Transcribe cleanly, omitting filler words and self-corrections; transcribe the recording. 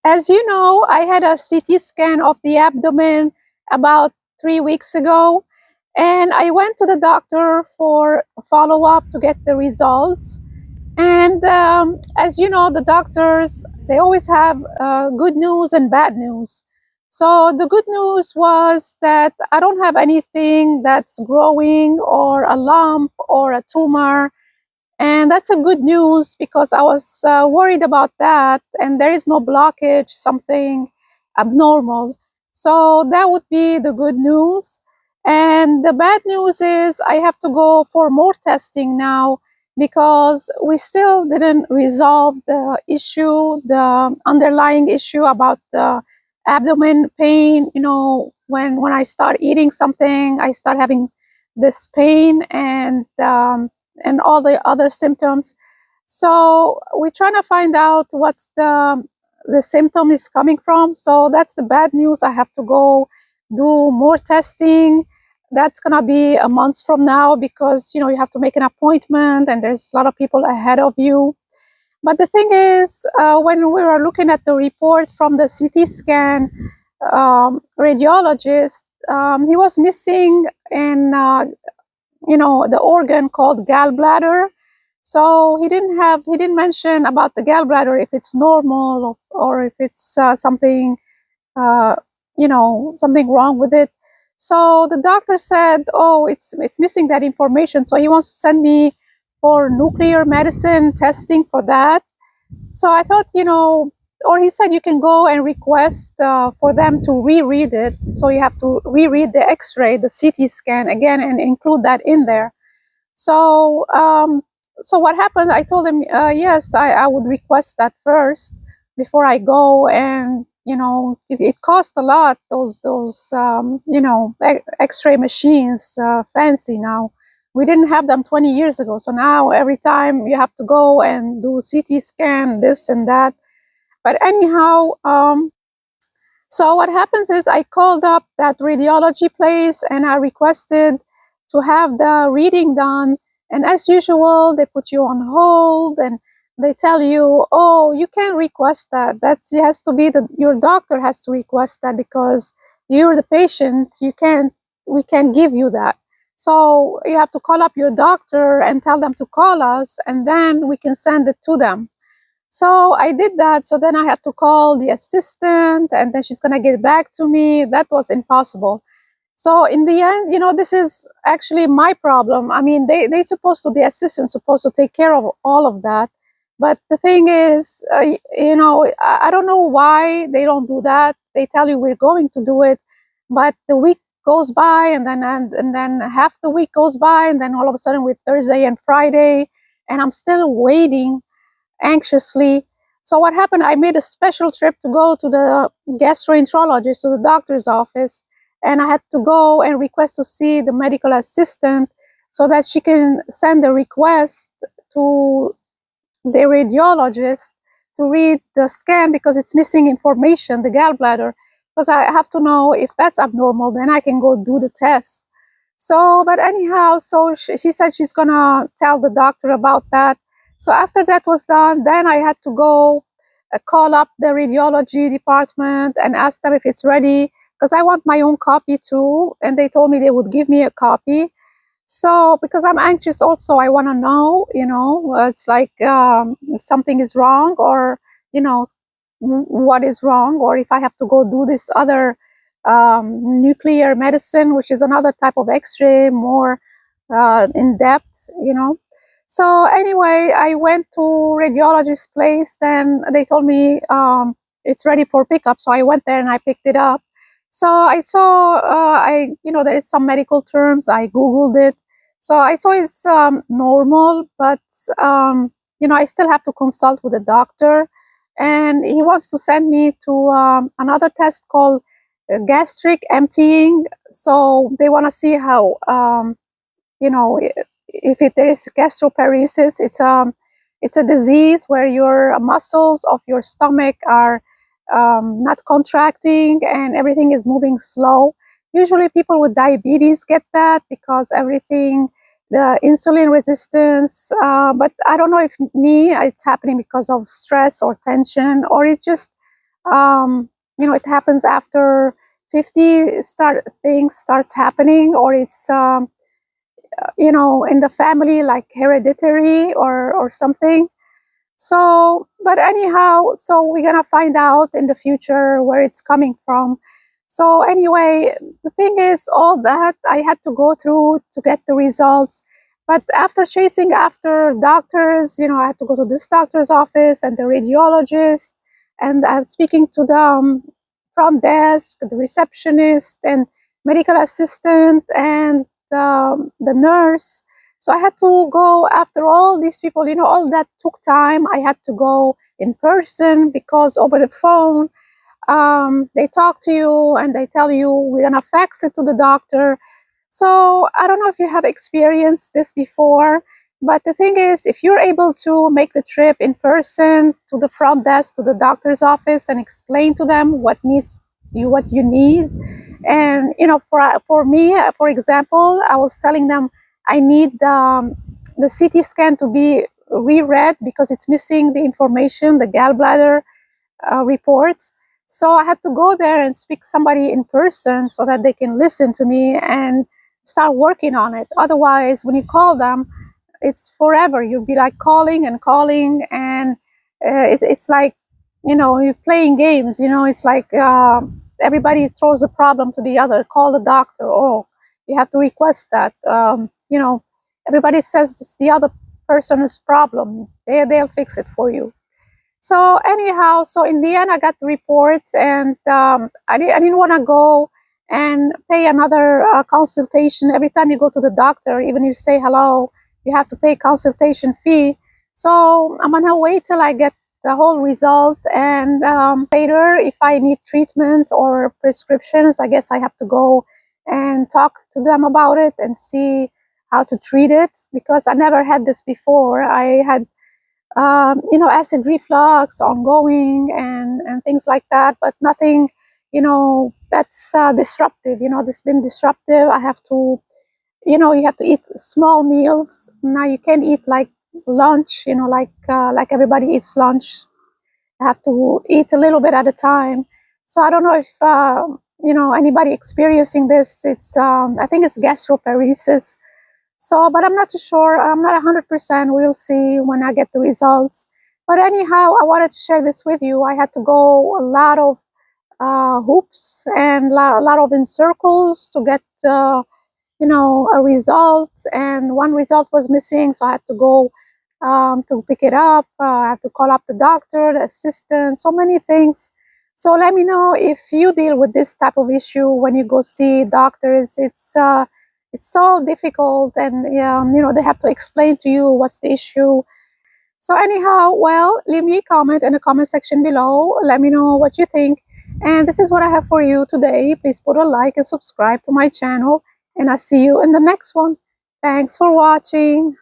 As you know, I had a CT scan of the abdomen about 3 weeks ago, and I went to the doctor for follow up to get the results. And as you know, the doctors, they always have good news and bad news. So the good news was that I don't have anything that's growing or a lump or a tumor, and that's a good news because I was worried about that, and there is no blockage, something abnormal. So that would be the good news. And the bad news is I have to go for more testing now because we still didn't resolve the issue, the underlying issue about the abdomen pain. You know, when I start eating something, I start having this pain, and all the other symptoms. So we're trying to find out what's the symptom is coming from. So that's the bad news. I have to go do more testing. That's gonna be a month from now because you have to make an appointment, and there's a lot of people ahead of you. But the thing is, when we were looking at the report from the CT scan radiologist, he was missing in the organ called gallbladder. So he didn't mention about the gallbladder, if it's normal or if it's something uh, something wrong with it. So the doctor said, oh, it's missing that information, so he wants to send me for nuclear medicine testing for that. So I thought, or he said you can go and request for them to reread it. So you have to reread the x-ray, the CT scan again, and include that in there. So, so what happened? I told him, yes, I would request that first before I go, and it cost a lot. Those X-ray machines, fancy now. We didn't have them 20 years ago, so now every time you have to go and do CT scan, this and that. But anyhow, so what happens is I called up that radiology place and I requested to have the reading done. And as usual, they put you on hold and they tell you, oh, you can't request that. It has to be your doctor has to request that because you're the patient. We can't give you that. So you have to call up your doctor and tell them to call us, and then we can send it to them. So I did that. So then I had to call the assistant, and then she's going to get back to me. That was impossible. So in the end, this is actually my problem. I mean, the assistant's supposed to take care of all of that. But the thing is, I don't know why they don't do that. They tell you we're going to do it, but the week goes by, and then half the week goes by, and then all of a sudden we're Thursday and Friday, and I'm still waiting anxiously. So what happened, I made a special trip to go to the gastroenterologist, to the doctor's office, and I had to go and request to see the medical assistant so that she can send a request to the radiologist to read the scan because it's missing information, the gallbladder, because I have to know if that's abnormal, then I can go do the test. So, but anyhow, so she said she's gonna tell the doctor about that. So after that was done, then I had to go call up the radiology department and ask them if it's ready, because I want my own copy too. And they told me they would give me a copy. So because I'm anxious also, I want to know, it's like if something is wrong, or, what is wrong, or if I have to go do this other nuclear medicine, which is another type of x-ray, more in depth. So anyway, I went to radiologist's place, then they told me it's ready for pickup. So I went there and I picked it up. So I saw, there is some medical terms. I Googled it. So I saw it's normal, but, I still have to consult with a doctor. And he wants to send me to another test called gastric emptying. So they want to see how, if there is gastroparesis. It's a disease where your muscles of your stomach are not contracting and everything is moving slow. Usually people with diabetes get that because the insulin resistance, but I don't know if it's happening because of stress or tension, or it's just it happens after 50, things starts happening, or it's in the family, like hereditary or something. So, but anyhow, so we're gonna find out in the future where it's coming from. So anyway, the thing is, all that I had to go through to get the results. But after chasing after doctors, I had to go to this doctor's office and the radiologist, and I'm speaking to the front desk, the receptionist, and medical assistant, and the nurse. So I had to go after all these people, all that took time. I had to go in person, because over the phone, they talk to you and they tell you, we're going to fax it to the doctor. So I don't know if you have experienced this before, but the thing is, if you're able to make the trip in person to the front desk, to the doctor's office, and explain to them what you need. And for me, for example, I was telling them I need the CT scan to be reread because it's missing the information, the gallbladder report. So I had to go there and speak to somebody in person so that they can listen to me and start working on it. Otherwise, when you call them, it's forever. You'll be like calling and calling, and it's like, you're playing games. It's like everybody throws a problem to the other. Call the doctor. Oh, you have to request that. Everybody says it's the other person's problem. They'll fix it for you. So anyhow, so in the end, I got the report, and I didn't want to go and pay another consultation. Every time you go to the doctor, even if you say hello, you have to pay consultation fee. So I'm gonna wait till I get the whole result, and later, if I need treatment or prescriptions, I guess I have to go and talk to them about it and see how to treat it, because I never had this before. I had acid reflux ongoing, and things like that, but nothing, that's disruptive. This been disruptive. I have to, you have to eat small meals. Now you can't eat like lunch, like everybody eats lunch. I have to eat a little bit at a time. So I don't know if, anybody experiencing this. It's, I think it's gastroparesis. So, but I'm not too sure. I'm not 100%. We'll see when I get the results. But anyhow, I wanted to share this with you. I had to go a lot of hoops and a lot of in circles to get, a result. And one result was missing, so I had to go to pick it up. I have to call up the doctor, the assistant, so many things. So let me know if you deal with this type of issue when you go see doctors. It's so difficult, and they have to explain to you what's the issue. So anyhow, well, leave me a comment in the comment section below. Let me know what you think. And this is what I have for you today. Please put a like and subscribe to my channel, and I'll see you in the next one. Thanks for watching.